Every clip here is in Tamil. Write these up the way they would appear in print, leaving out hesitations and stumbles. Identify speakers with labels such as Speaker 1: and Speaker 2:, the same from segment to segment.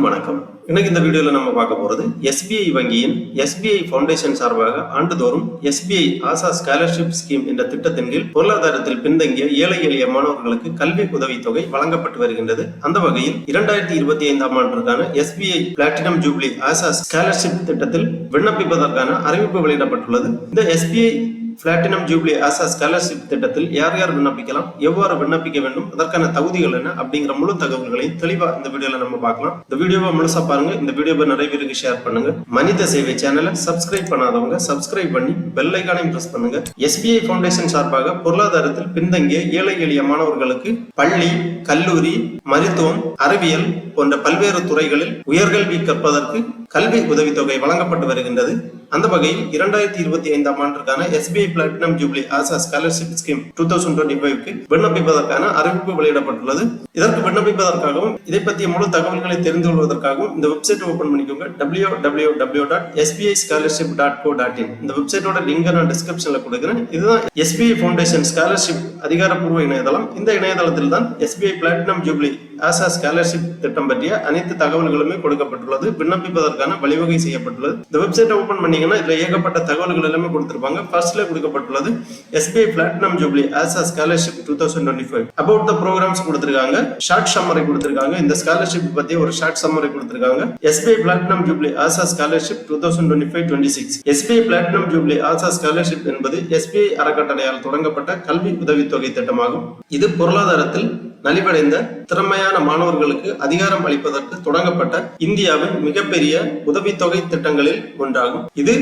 Speaker 1: வணக்கம். இன்னைக்கு இந்த வீடியோல நம்ம பார்க்க போறது SBI வங்கியின் SBI ஃபவுண்டேஷன் சார்பாக ஆண்டுதோறும் SBI ஆசா ஸ்காலர்ஷிப் ஸ்கீம் என்ற திட்டத்தின் கீழ் பொருளாதாரத்தில் பின்தங்கிய ஏழை எளிய மாணவர்களுக்கு கல்வி உதவித்தொகை வழங்கப்பட்டு வருகின்றது. அந்த வகையில் 2025ஆம் ஆண்டிற்கான SBI platinum jubilee Asha scholarship திட்டத்தில் விண்ணப்பிப்பதற்கான அறிவிப்பு வெளியிடப்பட்டுள்ளது. இந்த SBI platinum jubilee Asha scholarship திட்டத்தில் யார் யார் விண்ணப்பிக்கலாம், எவ்வாறு விண்ணப்பிக்க வேண்டும், அதற்கான தகுதிகள் என்ன அப்படிங்கிற முழு தகவல்களையும் தெளிவா இந்த வீடியோல நம்ம பார்க்கலாம். இந்த வீடியோவை முழுசா பாருங்க. இந்த வீடியோவை நிறைய பேருக்கு ஷேர் பண்ணுங்க. மனித சேவை சேனலை சப்ஸ்கிரைப் பண்ணாதவங்க சப்ஸ்கிரைப் பண்ணி பெல் ஐகானையும் பிரஸ் பண்ணுங்க. SBI ஃபவுண்டேஷன் சார்பாக பொருளாதாரத்தில் பின்தங்கிய ஏழை எளிய மாணவர்களுக்கு பள்ளி, கல்லூரி, மருத்துவம், அறிவியல் போன்ற பல்வேறு துறைகளில் உயர்கல்வி கற்பதற்கு கல்வி உதவித்தொகை வழங்கப்பட்டு வருகின்றது. அந்த வகையில் 2025ஆம் ஆண்டிற்கான SBI platinum jubilee Asha scholarship scheme 2025க்கு விண்ணப்பிப்பதற்கான அறிவிப்பு வெளியிடப்பட்டுள்ளது. இதற்கு விண்ணப்பிப்பதற்காகவும் இதை பற்றிய முழு தகவல்களை தெரிந்து கொள்வதற்காகவும் இந்த வெப்சைட் ஓபன் பண்ணிக்கோங்க. www.sbischolarship.co.in. இந்த வெப்சைட்டோட லிங்கை நான் டிஸ்கிரிப்ஷன்ல கொடுக்கிறேன். இதுதான் SBI ஃபவுண்டேஷன் ஸ்காலர்ஷிப் அதிகாரப்பூர்வ இணையதளம். இந்த இணையதளத்தில் தான் SBI platinum jubilee Asha scholarship திட்டம் பற்றிய அனைத்து தகவல்களுமே கொடுக்கப்பட்டுள்ளது. விண்ணப்பிப்பதற்கான வழிவகை செய்யப்பட்டுள்ளது. இந்த வெப்சைட்டை ஓபன் பண்ணீங்கன்னா இதுல ஏகப்பட்ட தகவல்கள் எல்லாமே கொடுத்திருப்பாங்க. ஃபர்ஸ்ட்ல கொடுக்கப்பட்டுள்ளது SBI platinum jubilee Asha scholarship 2025 about the programs கொடுத்திருக்காங்க. ஷார்ட் சம்மரி கொடுத்திருக்காங்க. இந்த ஸ்காலர்ஷிப் பத்தி ஒரு ஷார்ட் சம்மரி கொடுத்திருக்காங்க. SBI platinum jubilee Asha scholarship 2025-26. SBI platinum jubilee Asha scholarship என்பது SBI அறக்கட்டளையால் தொடங்கப்பட்ட கல்வி உதவித்தொகை திட்டமாகும். இது பொருளாதாரத்தில் நலிவடைந்த திறமையான மாணவர்களுக்கு அதிகாரம் அளிப்பதற்கு தொடங்கப்பட்ட இந்தியாவின் மிகப்பெரிய உதவித்தொகை திட்டங்களில் ஒன்றாகும். இது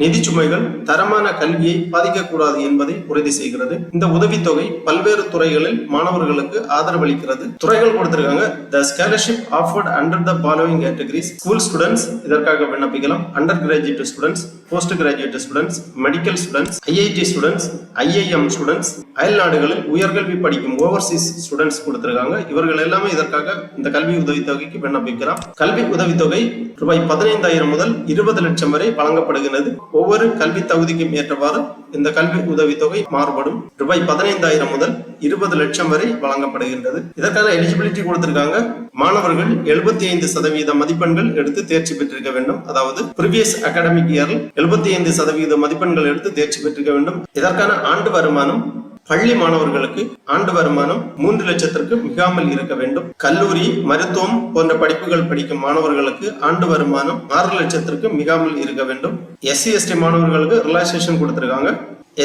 Speaker 1: நிதி சுமைகள் தரமான கல்வியை பாதிக்கக்கூடாது என்பதை உறுதி செய்கிறது. இந்த உதவித்தொகை பல்வேறு துறைகளில் மாணவர்களுக்கு ஆதரவளிக்கிறது. துறைகள் கொடுத்திருக்காங்க. The scholarship offered under the following categories. School students இதற்காக விண்ணப்பிக்கலாம். Under graduate students, post graduate students, medical students, IIT students, IIM students, அயல் நாடுகளில் உயர்கல்வி படிக்கும் ஓவர்சீஸ் ஸ்டூடெண்ட்ஸ் கொடுத்திருக்காங்க. இவர்கள் எல்லாமே இதற்காக இந்த கல்வி உதவித்தொகைக்கு விண்ணப்பிக்கலாம். கல்வி உதவித்தொகை ரூபாய் 15,000 முதல் 20 லட்சம் வரை வழங்கப்படுகிறது. ஒவ்வொரு கல்வி தகுதிக்கும் ஏற்றவாறு இந்த கல்வி உதவித்தொகை மாறுபடும். ரூபாய் 15,000 முதல் 20 லட்சம் வரை வழங்கப்படுகின்றது. இதற்கான எலிஜிபிலிட்டி கொடுத்திருக்காங்க. மாணவர்கள் 75% மதிப்பெண்கள் எடுத்து தேர்ச்சி பெற்றிருக்க வேண்டும். அதாவது ப்ரீவியஸ் அகாடமிக் இயரில் 75% மதிப்பெண்கள் எடுத்து தேர்ச்சி பெற்றிருக்க வேண்டும். இதற்கான ஆண்டு வருமானம் பள்ளி மாணவர்களுக்கு ஆண்டு வருமானம் 3 லட்சத்திற்கு மிகாமல் இருக்க வேண்டும். கல்லூரி, மருத்துவம் போன்ற படிப்புகள் படிக்கும் மாணவர்களுக்கு ஆண்டு வருமானம் 6 லட்சத்திற்கு மிகாமல் இருக்க வேண்டும். SC/ST மாணவர்களுக்கு ரிலாக்சேஷன் கொடுத்திருக்காங்க.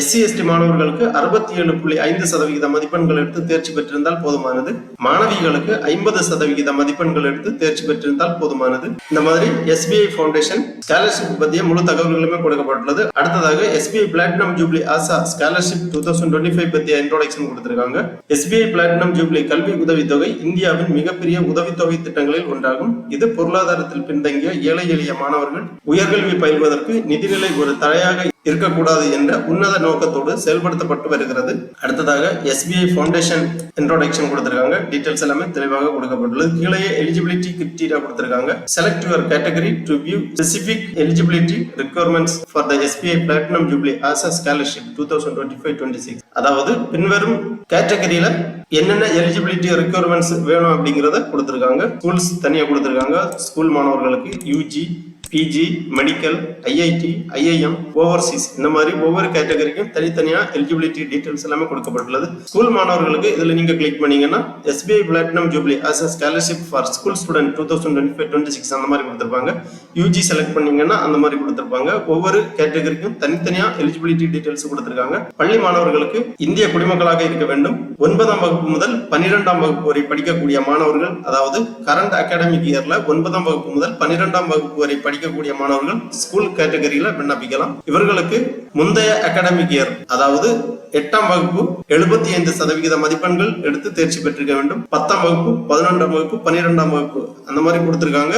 Speaker 1: SC/ST மாணவர்களுக்கு 67.5% மதிப்பெண்கள் எடுத்து தேர்ச்சி பெற்றிருந்தால் போதுமானது. மாணவிகளுக்கு 50% மதிப்பெண்கள் எடுத்து தேர்ச்சி பெற்றிருந்தால் போதுமானது. இந்த மாதிரி SBI ஃபவுண்டேஷன் ஸ்காலர்ஷிப் பற்றிய முழு தகவல்களுமே கொடுக்கப்பட்டுள்ளது. அடுத்ததாக SBI platinum jubilee Asha scholarship 2025 பற்றிய இன்ட்ரோடக்ஷன் கொடுத்திருக்காங்க. SBI பிளாட்டினம் ஜூப்ளி கல்வி உதவித்தொகை இந்தியாவின் மிகப்பெரிய உதவித்தொகை திட்டங்களில் ஒன்றாகும். இது பொருளாதாரத்தில் பின்தங்கிய ஏழை எளிய மாணவர்கள் உயர்கல்வி பயில்வதற்கு நிதிநிலை ஒரு தடையாக இருக்கக்கூடாது என்ற உன்னத நோக்கத்தோடு செயல்படுத்தப்பட்டு வருகிறது. அடுத்ததாக SBI ஃபவுண்டேஷன் இன்ட்ரோடக்ஷன் கொடுத்திருக்காங்க. டீடைல்ஸ் எல்லாமே தெளிவாக கொடுக்கப்பட்டுள்ளது. கீழே எலிஜிபிலிட்டி கிரைட்டீரியா கொடுத்திருக்காங்க. Select your category to view specific eligibility requirements for the SBI platinum jubilee Asha scholarship 2025-26. அதாவது பின்வரும் கேட்டகரியில என்னென்ன எலிஜிபிலிட்டி ரிக்வயர்மெண்ட்ஸ் வேணும் அப்படிங்கறத கொடுத்திருக்காங்க. ஸ்கூல்ஸ் தனியா கொடுத்திருக்காங்க. ஸ்கூல் மாணவர்களுக்கு UG, PG, medical, IIT, IIM, Overseas இந்த மாதிரி ஒவ்வொரு கேட்டகரிக்கும் தனித்தனியா எலிஜிபிலிட்டி டீடைல்ஸ் எல்லாமே கொடுக்கப்பட்டுள்ளது. ஸ்கூல் மாணவர்களுக்கு இதுல நீங்க கிளிக் பண்ணீங்கன்னா SBI platinum jubilee Asha scholarship for school student 2025-26 அந்த மாதிரி கொடுத்திருப்பாங்க. UG செலக்ட் பண்ணீங்கன்னா அந்த மாதிரி கொடுத்திருப்பாங்க. ஒவ்வொரு கேட்டகரிக்கும் தனித்தனியா எலிஜிபிலிட்டி டீடைல்ஸ் கொடுத்திருக்காங்க. பள்ளி மாணவர்களுக்கு இந்திய குடிமக்களாக இருக்க வேண்டும். 9ஆம் வகுப்பு முதல் 12ஆம் வகுப்பு வரை படிக்கக்கூடிய மாணவர்கள், அதாவது கரண்ட் அகாடமிக் இயர்ல 9ஆம் வகுப்பு முதல் 12ஆம் வகுப்பு வரை படிக்கக்கூடிய மாணவர்கள் ஸ்கூல் கேட்டகரியில விண்ணப்பிக்கலாம். இவர்களுக்கு முந்தைய அகாடமிக் இயர், அதாவது 8ஆம் வகுப்பு 75% மதிப்பெண்கள் எடுத்து தேர்ச்சி பெற்றிருக்க வேண்டும். 10ஆம் வகுப்பு, 11ஆம் வகுப்பு, 12ஆம் வகுப்பு அந்த மாதிரி கொடுத்திருக்காங்க.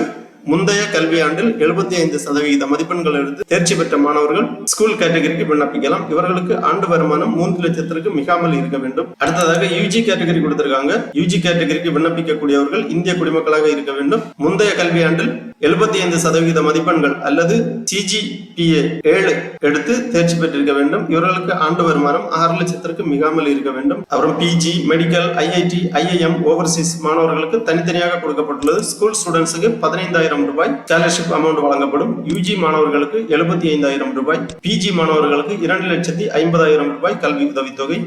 Speaker 1: முந்தைய கல்வியாண்டில் 75% மதிப்பெண்கள் எடுத்து தேர்ச்சி பெற்ற மாணவர்கள் ஸ்கூல் கேட்டகரிக்கு விண்ணப்பிக்கலாம். இவர்களுக்கு ஆண்டு வருமானம் 3 லட்சத்திற்கு மிகாமல் இருக்க வேண்டும். அடுத்ததாக UG கேட்டகரி கொடுத்திருக்காங்க. UG கேட்டகரிக்கு விண்ணப்பிக்கக்கூடியவர்கள் இந்திய குடிமக்களாக இருக்க வேண்டும். முந்தைய கல்வியாண்டில் 75% மதிப்பெண்கள் அல்லது CGPA 7 எடுத்து தேர்ச்சி பெற்றிருக்க வேண்டும். இவர்களுக்கு ஆண்டு வருமானம் 6 லட்சத்திற்கு மிகாமல் இருக்க வேண்டும். அப்புறம் PG, medical, IIT, IIM, Overseas மாணவர்களுக்கு தனித்தனியாக கொடுக்கப்பட்டுள்ளது. ஸ்கூல் ஸ்டூடெண்ட்ஸுக்கு 15,000 ரூபாய் ஸ்காலர்ஷிப் அமௌண்ட் வழங்கப்படும். UG மாணவர்களுக்கு 75,000 ரூபாய், PG மாணவர்களுக்கு 2,50,000 ரூபாய் கல்வி உதவித்தொகை,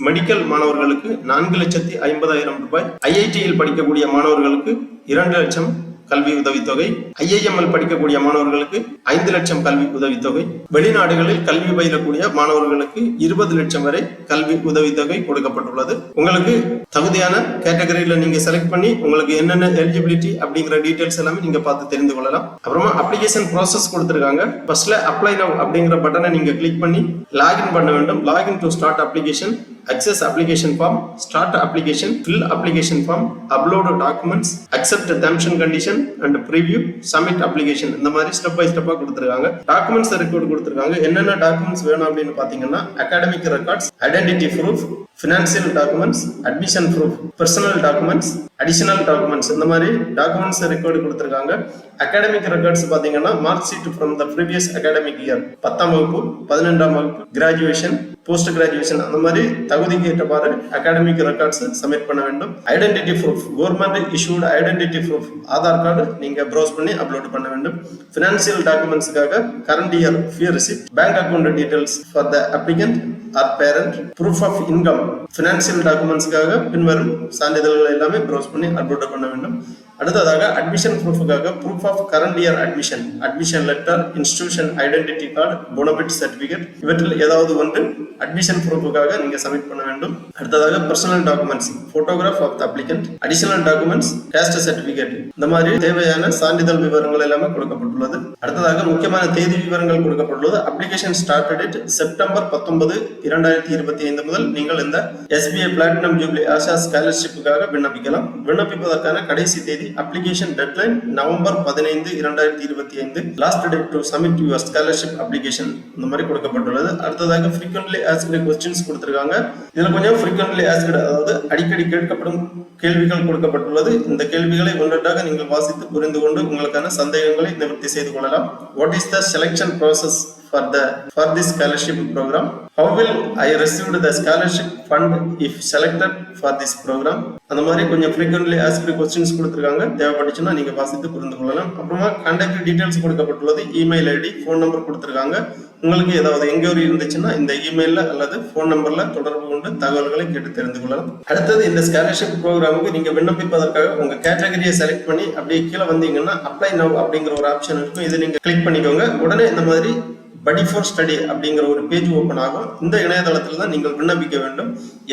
Speaker 1: மெடிக்கல் மாணவர்களுக்கு 4,50,000 ரூபாய், IIT-யில் படிக்கக்கூடிய மாணவர்களுக்கு 2 லட்சம் கல்வி உதவித்தொகை, IIM-இல் படிக்கக்கூடிய மாணவர்களுக்கு 5 லட்சம் கல்வி உதவித்தொகை, வெளிநாடுகளில் கல்வி பயிலக்கூடிய மாணவர்களுக்கு 20 லட்சம் வரை கல்வி உதவித்தொகை கொடுக்கப்பட்டுள்ளது. உங்களுக்கு தகுதியான கேட்டகரியில நீங்க செலக்ட் பண்ணி உங்களுக்கு என்னென்ன எலிஜிபிலிட்டி அப்படிங்கிற டீடைல்ஸ் எல்லாமே நீங்க பார்த்து தெரிந்து கொள்ளலாம். அப்புறமா அப்ளிகேஷன் ப்ராசஸ் கொடுத்திருக்காங்க. ஃபர்ஸ்ட்ல அப்ளை நவ் அப்படிங்கிற பட்டனை நீங்க கிளிக் பண்ணி லாகின் பண்ண வேண்டும். Login to start application, access application form, start application, fill application form, upload documents, accept terms and condition and preview, submit application. இந்த மாதிரி ஸ்டெப் பை ஸ்டெப்பா கொடுத்திருக்காங்க. டாக்குமெண்ட்ஸ் ரெக்கார்ட் கொடுத்திருக்காங்க. என்னென்ன டாக்குமெண்ட்ஸ் வேணும் அப்படின்னு பாத்தீங்கன்னா academic records, identity proof, financial documents, admission proof, personal documents, additional documents, இந்த மாதிரி டாக்குமெண்ட்ஸ் ரெக்கார்ட் கொடுத்திருக்காங்க. academic records பாத்தீங்கன்னா mark sheet from the previous academic year, 10ஆம் வகுப்பு, 12ஆம் வகுப்பு, கிராஜுவேஷன், போஸ்ட் கிராஜுவேஷன், அந்த மாதிரி தகுதிக்கு ஏற்றவாறு அகாடமிக் ரெக்கார்ட்ஸ் சப்மிட் பண்ண வேண்டும். Identity proof, government issued identity proof, Aadhaar card நீங்க ப்ரௌஸ் பண்ணி அப்லோட் பண்ண வேண்டும். ஃபினான்சியல் டாக்குமெண்ட்ஸ்க்காக current year fee receipt, bank account details for the applicant or parent, proof of income. Financial டாக்குமெண்ட்ஸ்க்காக பின்வரும் சான்றிதழ்கள் எல்லாமே ப்ரௌஸ் பண்ணி அப்லோட் பண்ண வேண்டும். அடுத்ததாக அட்மிஷன் ப்ரூஃபுக்காக proof of current year admission, admission letter, institution identity card, bonafide certificate, இவற்றில் ஏதாவது ஒன்று அட்மிஷன் ப்ரூஃபுக்காக நீங்க சப்மிட் பண்ண வேண்டும். அடுத்ததாக personal documents, photograph of the applicant, additional documents, caste certificate, இந்த மாதிரி தேவையான சான்றிதழ் விவரங்கள் எல்லாமே கொடுக்கப்பட்டுள்ளது. அடுத்ததாக முக்கியமான தேதி விவரங்கள் கொடுக்கப்பட்டுள்ளது. அப்ளிகேஷன் ஸ்டார்ட் டேட் செப்டம்பர் 19, 2025 முதல் நீங்கள் இந்த SBI பிளாட்டினம் ஜூப்ளி ஆஷா ஸ்காலர்ஷிப்புக்காக விண்ணப்பிக்கலாம். விண்ணப்பிப்பதற்கான கடைசி தேதி application deadline November 15, 2025, last date to submit your scholarship application இந்த மாதிரி கொடுக்கப்பட்டுள்ளது. அடுத்ததாக frequently asked questions கொடுத்திருக்காங்க. இதுல கொஞ்சம் frequently asked, அதாவது அடிக்கடி கேட்கப்படும் கேள்விகள் கொடுக்கப்பட்டுள்ளது. இந்த கேள்விகளை ஒன்றொன்றாக நீங்கள் வாசித்து புரிந்து கொண்டு உங்களுக்கான சந்தேகங்களை நிவர்த்தி செய்து கொள்ளலாம். What is the selection process for this scholarship program? How will I receive the scholarship fund if selected for this program? அந்த மாதிரி கொஞ்சம் frequently asked questions கொடுத்திருக்காங்க. தேவைப்பட்டுச்சுன்னா நீங்க வாசித்து புரிந்து கொள்ளலாம். அப்புறமா கான்டாக்ட் டீடைல்ஸ் கொடுக்கப்பட்டுள்ளது. இமெயில் ஐடி, ஃபோன் நம்பர் கொடுத்திருக்காங்க. உங்களுக்கு ஏதாவது என்கொயரி இருந்துச்சுன்னா இந்த இமெயில்ல அல்லது ஃபோன் நம்பர்ல தொடர்பு கொண்டு தகவல்களை கேட்டு தெரிந்து கொள்ளலாம். அடுத்தது இந்த ஸ்காலர்ஷிப் ப்ரோக்ராமுக்கு நீங்க விண்ணப்பிப்பதற்காக உங்க கேட்டகரியை செலக்ட் பண்ணி அப்படியே கீழே வந்தீங்கன்னா அப்ளை நவ் அப்படிங்கிற ஒரு ஆப்ஷன் இருக்கும். இதை நீங்க கிளிக் பண்ணிக்கோங்க. உடனே இந்த மாதிரி படி ஃபார் ஸ்டடி அப்படிங்கிற ஒரு பேஜ் ஓபன் ஆகும். இந்த இணையதளத்தில் தான் நீங்கள் விண்ணப்பிக்க வேண்டும்.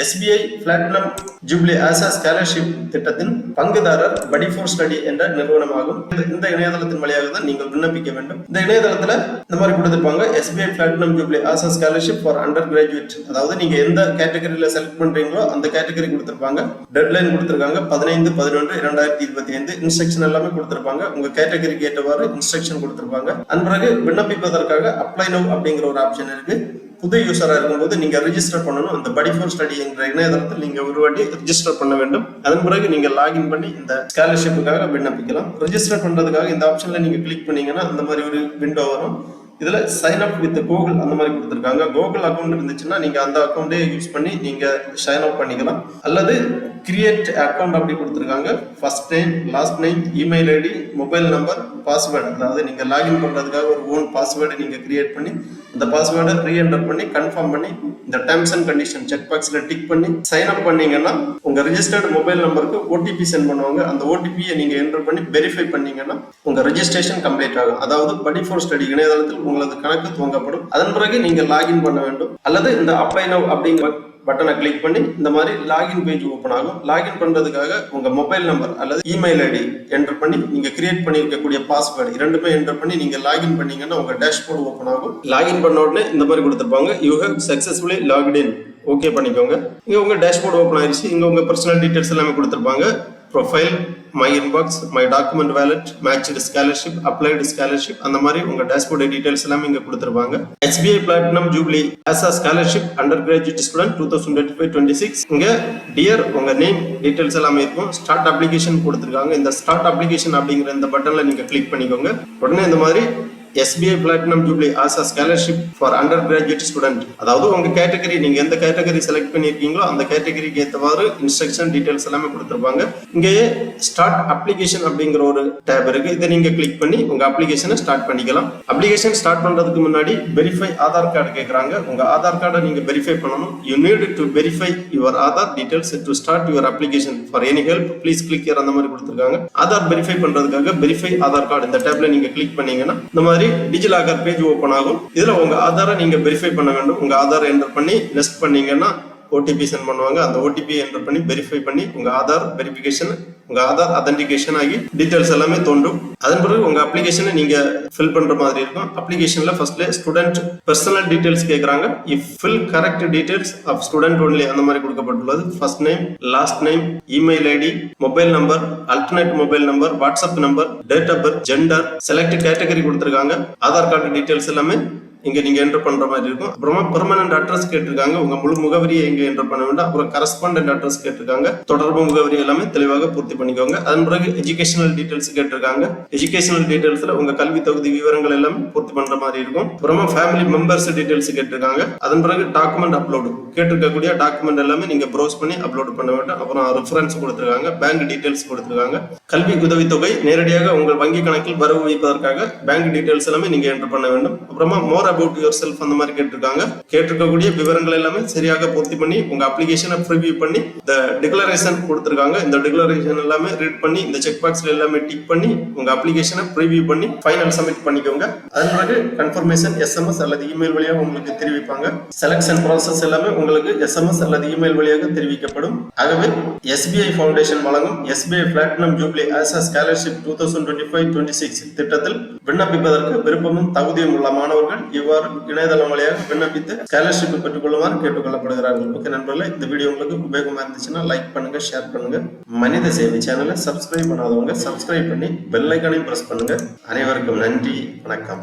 Speaker 1: SBI platinum jubilee Asha scholarship திட்டத்தின் பங்குதாரர் படி ஃபார் ஸ்டடி என்ற நிறுவனமாகும். இந்த இணையதளத்தின் வழியாக தான் நீங்கள் விண்ணப்பிக்க வேண்டும். இந்த இணையதளத்துல இந்த மாதிரி கொடுத்திருப்பாங்க, SBI platinum jubilee Asha scholarship for under graduate, அதாவது நீங்க எந்த கேட்டகரியில செலக்ட் பண்றீங்களோ அந்த கேட்டகரி கொடுத்திருப்பாங்க. டெட்லைன் கொடுத்திருக்காங்க 15/11/2025. இன்ஸ்ட்ரக்ஷன் எல்லாமே கொடுத்திருப்பாங்க. உங்க கேட்டகரிக்கு ஏற்றவாறு இன்ஸ்ட்ரக்ஷன் கொடுத்திருப்பாங்க. அதன் பிறகு விண்ணப்பிப்பதற்காக அப்ளை நவ் அப்படிங்கிற ஒரு ஆப்ஷன் இருக்கு. புது யூசரா இருக்கும்போது நீங்க ரெஜிஸ்டர் பண்ணணும். அந்த படி ஃபார் ஸ்டடி என்ற இணையதளத்தில் நீங்க ஒரு வாட்டி ரெஜிஸ்டர் பண்ண வேண்டும். அதன் பிறகு நீங்க லாகின் பண்ணி இந்த ஸ்காலர்ஷிப்புக்காக விண்ணப்பிக்கலாம். ரெஜிஸ்டர் பண்றதுக்காக இந்த ஆப்ஷன்ல நீங்க கிளிக் பண்ணீங்கன்னா அந்த மாதிரி ஒரு விண்டோ வரும். இதுல சைன் அப் வித் கூகுள் அந்த மாதிரி கொடுத்திருக்காங்க. கூகுள் அக்கௌண்ட் இருந்துச்சுன்னா நீங்க அந்த அக்கௌண்டே யூஸ் பண்ணி நீங்க சைன் அப் பண்ணிக்கலாம். அல்லது கிரியேட் அக்கௌண்ட் அப்படி கொடுத்திருக்காங்க. First name, last name, email ID, mobile number, password, அதாவது நீங்க லாகின் பண்றதுக்காக ஒரு ஓன் பாஸ்வேர்டு நீங்க கிரியேட் பண்ணி அந்த பாஸ்வேர்டை ரீஎன்டர் பண்ணி கன்ஃபார்ம் பண்ணி இந்த டர்ம்ஸ் அண்ட் கண்டிஷன் செக் பாக்ஸ்ல டிக் பண்ணி சைன் அப் பண்ணீங்கன்னா உங்க ரெஜிஸ்டர்ட் மொபைல் நம்பருக்கு OTP சென்ட் பண்ணுவாங்க. அந்த OTP-யை நீங்க என்டர் பண்ணி வெரிஃபை பண்ணீங்கன்னா உங்க ரெஜிஸ்ட்ரேஷன் கம்ப்ளீட் ஆகும். அதாவது படி ஃபார் ஸ்டடி இணையதளத்தில் உங்களது கணக்கு துவங்கப்படும். அதன் பிறகு நீங்க லாகின் பண்ண வேண்டும். அல்லது இந்த அப்ளை நவ் அப்படிங்கிற பட்டனை கிளிக் பண்ணி இந்த மாதிரி லாகின் பேஜ் ஓபன் ஆகும். லாகின் பண்றதுக்காக உங்க மொபைல் நம்பர் அல்லது இமெயில் ஐடி என்டர் பண்ணி நீங்க கிரியேட் பண்ணிருக்கக்கூடிய பாஸ்வேர்டு இரண்டுமே என்டர் பண்ணி நீங்க லாகின் பண்ணீங்கன்னா உங்க டேஷ்போர்டு ஓபன் ஆகும். லாகின் பண்ண உடனே இந்த மாதிரி கொடுத்திருப்பாங்க, you have successfully locked in, okay பண்ணிக்கோங்க. இங்க உங்க டேஷ்போர்டு ஓபன் ஆயிருச்சு. இங்க உங்க பர்சனல் டீடைல்ஸ் எல்லாமே கொடுத்திருப்பாங்க. Profile, my inbox, my document wallet, matched scholarship, applied scholarship, அந்த மாதிரி உங்க டேஷ்போர்டு டீடைல்ஸ் எல்லாமே இங்க கொடுத்துருப்பாங்க. SBI platinum jubilee as a scholarship under graduate student 2025-26. இங்க டியர் உங்க நேம் டீடைல்ஸ் எல்லாமே இருக்கும். ஸ்டார்ட் அப்ளிகேஷன் கொடுத்துருக்காங்க. இந்த ஸ்டார்ட் அப்ளிகேஷன் அப்படிங்கிற இந்த பட்டன்ல நீங்க கிளிக் பண்ணிக்கோங்க. உடனே இந்த மாதிரி SBI Platinum Jubilee as a scholarship for undergraduate student, அதாவது உங்க கேட்டகரி, நீங்க எந்த கேட்டகரி செலக்ட் பண்ணிருக்கீங்களோ அந்த கேட்டகரிக்கு ஏற்றவாறு இன்ஸ்ட்ரக்ஷன் டீடைல்ஸ் எல்லாமே கொடுத்துருப்பாங்க. இங்கேயே ஸ்டார்ட் அப்ளிகேஷன் அப்படிங்கிற ஒரு டேப் இருக்கு. இதை நீங்க கிளிக் பண்ணி உங்க அப்ளிகேஷனை ஸ்டார்ட் பண்ணிக்கலாம். அப்ளிகேஷன் ஸ்டார்ட் பண்றதுக்கு முன்னாடி வெரிஃபை ஆதார் கார்டு கேட்கறாங்க. உங்க ஆதார் கார்டை நீங்க வெரிஃபை பண்ணணும். You need to verify your Aadhaar details to start your application. For any help please click here அந்த மாதிரி கொடுத்துருக்காங்க. ஆதார் வெரிஃபை பண்றதுக்காக வெரிஃபை ஆதார் கார்டு இந்த டேப்ல நீங்க கிளிக் பண்ணீங்கன்னா இந்த மாதிரி டிஜிலாக்கர் பேஜ் ஓபன் ஆகும். இதுல உங்க ஆதாரை நீங்க வெரிஃபை பண்ண வேண்டும். உங்க ஆதார் என்டர் பண்ணி நெக்ஸ்ட் பண்ணீங்கன்னா OTP சென்ட் பண்ணுவாங்க. அந்த OTP என்டர் பண்ணி வெரிஃபை பண்ணி உங்க ஆதார் வெரிஃபிகேஷன், உங்க ஆதார் அத்தன்டிகேஷன் ஆகி டீடைல்ஸ் எல்லாமே தோன்றும். அதன் பிறகு உங்க அப்ளிகேஷனை நீங்க ஃபில் பண்ற மாதிரி இருக்கும். அப்ளிகேஷன்ல ஃபர்ஸ்ட்ல ஸ்டூடெண்ட் பர்சனல் டீடைல்ஸ் கேக்குறாங்க. If fill correct details of student only அந்த மாதிரி கொடுக்கப்பட்டுள்ளது. First name, last name, email ID, mobile number, alternate mobile number, WhatsApp number, date of birth, gender, select category கொடுத்திருக்காங்க. ஆதார் கார்டு டீடைல்ஸ் எல்லாமே இங்க நீங்க என்டர் பண்ற மாதிரி இருக்கும். அப்புறமா பெர்மனன்ட் அட்ரஸ் கேட்டிருக்காங்க. உங்க முழு முகவரியை எங்க என்டர் பண்ண வேண்டும். அப்புறம் கரஸ்பாண்டன்ட் அட்ரஸ் கேட்டிருக்காங்க. தொடர்பு முகவரி எல்லாமே தெளிவாக பூர்த்தி பண்ணிக்கோங்க. அதன் பிறகு எஜுகேஷனல் டீடைல்ஸ் கேட்டிருக்காங்க. எஜுகேஷனல் டீடைல்ஸ்ல உங்க கல்வி தகுதி விவரங்கள் எல்லாமே பூர்த்தி பண்ற மாதிரி இருக்கும். அப்புறமா ஃபேமிலி மெம்பர்ஸ் டீடைல்ஸ் கேட்டிருக்காங்க. அதன் பிறகு டாக்குமெண்ட் அப்லோடு கேட்டிருக்கக்கூடிய டாக்குமெண்ட் எல்லாமே நீங்க ப்ரௌஸ் பண்ணி அப்லோட் பண்ண வேண்டும். அப்புறம் ரெஃபரன்ஸ் கொடுத்திருக்காங்க. பேங்க் டீடைல்ஸ் கொடுத்திருக்காங்க. கல்வி உதவித்தொகை நேரடியாக உங்கள் வங்கி கணக்கில் வரவு வைப்பதற்காக பேங்க் டீடைல்ஸ் எல்லாமே நீங்க என்டர் பண்ண வேண்டும். அப்புறமா மோர் about yourself அந்த மாதிரி கேட்டிருக்காங்க. கேட்டிருக்கக்கூடிய விவரங்கள் எல்லாமே சரியாக பூர்த்தி பண்ணி உங்க அப்ளிகேஷனை ப்ரிவியூ பண்ணி இந்த டிக்ளரேஷன் கொடுத்திருக்காங்க. இந்த டிக்ளரேஷன் எல்லாமே ரீட் பண்ணி இந்த செக் பாக்ஸ்ல எல்லாமே டிக் பண்ணி உங்க அப்ளிகேஷனை ப்ரிவியூ பண்ணி ஃபைனல் சப்மிட் பண்ணிக்கோங்க. அதன் பிறகு கன்ஃபர்மேஷன் SMS அல்லது இமெயில் வழியாக உங்களுக்கு தெரிவிப்பாங்க. செலக்ஷன் ப்ராசஸ் எல்லாமே உங்களுக்கு SMS அல்லது இமெயில் வழியாக தெரிவிக்கப்படும். ஆகவே SBI ஃபவுண்டேஷன் வழங்கும் SBI Platinum Jubilee as a Scholarship 2025-26 திட்டத்தில் விண்ணப்பிப்பதற்கு விருப்பமும் தகுதியும் உள்ள மாணவர்கள் இவ்வாறு இணையதளம் வழியாக விண்ணப்பித்து ஸ்காலர்ஷிப் பெற்றுக் கொள்ளுமாறு கேட்டுக்கொள்ளப்படுகிறார்கள். ஓகே நண்பர்களே, இந்த வீடியோ உங்களுக்கு உபயோகமா இருந்துச்சுன்னா லைக் பண்ணுங்க, ஷேர் பண்ணுங்க. மனித சேவை சேனலை சப்ஸ்கிரைப் பண்ணாதவங்க சப்ஸ்கிரைப் பண்ணி பெல் ஐகானையும் பிரஸ் பண்ணுங்க. அனைவருக்கும் நன்றி, வணக்கம்.